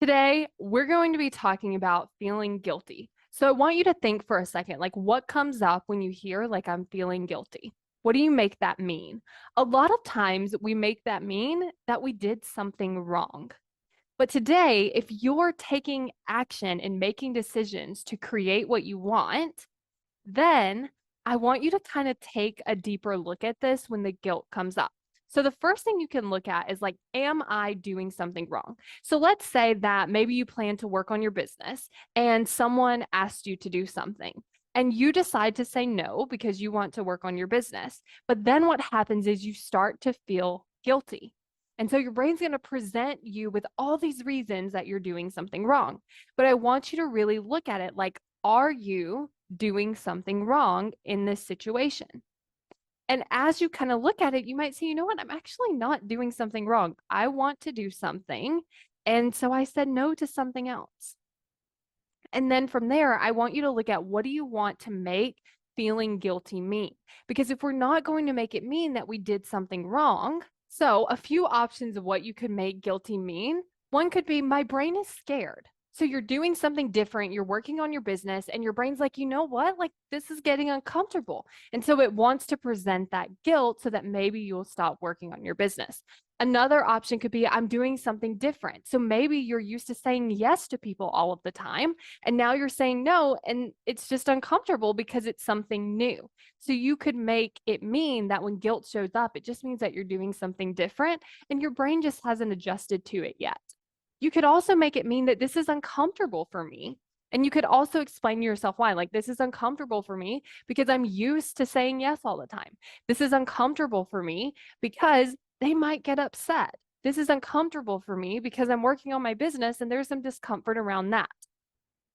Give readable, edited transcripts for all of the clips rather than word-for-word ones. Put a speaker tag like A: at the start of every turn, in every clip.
A: Today, we're going to be talking about feeling guilty. So I want you to think for a second, like what comes up when you hear like I'm feeling guilty? What do you make that mean? A lot of times we make that mean that we did something wrong. But today, if you're taking action and making decisions to create what you want, then I want you to kind of take a deeper look at this when the guilt comes up. So the first thing you can look at is like, am I doing something wrong? So let's say that maybe you plan to work on your business and someone asked you to do something and you decide to say no because you want to work on your business. But then what happens is you start to feel guilty. And so your brain's going to present you with all these reasons that you're doing something wrong. But I want you to really look at it like, are you doing something wrong in this situation? And as you kind of look at it, you might say, you know what? I'm actually not doing something wrong. I want to do something. And so I said no to something else. And then from there, I want you to look at what do you want to make feeling guilty mean? Because if we're not going to make it mean that we did something wrong, so a few options of what you could make guilty mean. One could be my brain is scared. So you're doing something different, you're working on your business, and your brain's like, you know what? Like, this is getting uncomfortable. And so it wants to present that guilt so that maybe you'll stop working on your business. Another option could be I'm doing something different. So maybe you're used to saying yes to people all of the time, and now you're saying no, and it's just uncomfortable because it's something new. So you could make it mean that when guilt shows up, it just means that you're doing something different, and your brain just hasn't adjusted to it yet. You could also make it mean that this is uncomfortable for me. And you could also explain to yourself why, like, this is uncomfortable for me because I'm used to saying yes all the time. This is uncomfortable for me because they might get upset. This is uncomfortable for me because I'm working on my business and there's some discomfort around that.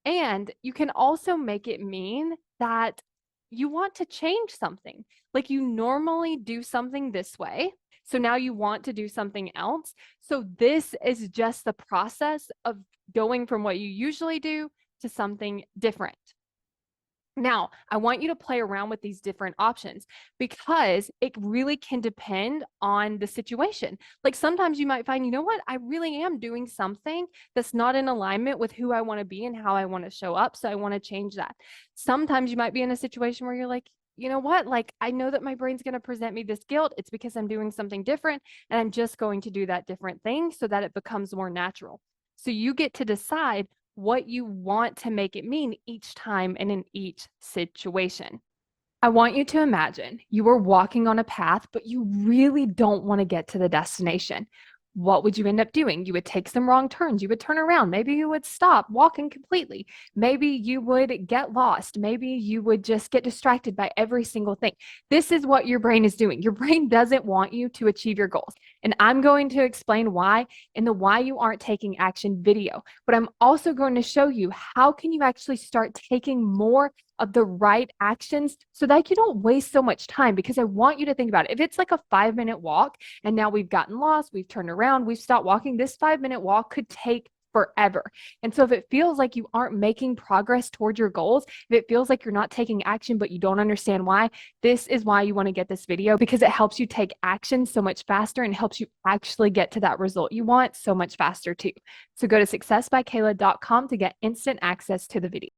A: And you can also make it mean that you want to change something. Like you normally do something this way. So now you want to do something else. So this is just the process of going from what you usually do to something different. Now, I want you to play around with these different options because it really can depend on the situation. Like sometimes you might find, you know what, I really am doing something that's not in alignment with who I want to be and how I want to show up. So I want to change that. Sometimes you might be in a situation where you're like, you know what, like I know that my brain's going to present me this guilt. It's because I'm doing something different and I'm just going to do that different thing so that it becomes more natural. So you get to decide what you want to make it mean each time and in each situation. I want you to imagine you were walking on a path, but you really don't want to get to the destination. What would you end up doing? You would take some wrong turns. You would turn around. Maybe you would stop walking completely. Maybe you would get lost. Maybe you would just get distracted by every single thing. This is what your brain is doing. Your brain doesn't want you to achieve your goals. And I'm going to explain why in the why you aren't taking action video. But I'm also going to show you how can you actually start taking more of the right actions so that you don't waste so much time, because I want you to think about it. If it's like a 5-minute walk and now we've gotten lost, we've turned around, we've stopped walking, this 5-minute walk could take forever. And so if it feels like you aren't making progress towards your goals, if it feels like you're not taking action, but you don't understand why, this is why you want to get this video, because it helps you take action so much faster and helps you actually get to that result you want so much faster too. So go to successbykayla.com to get instant access to the video.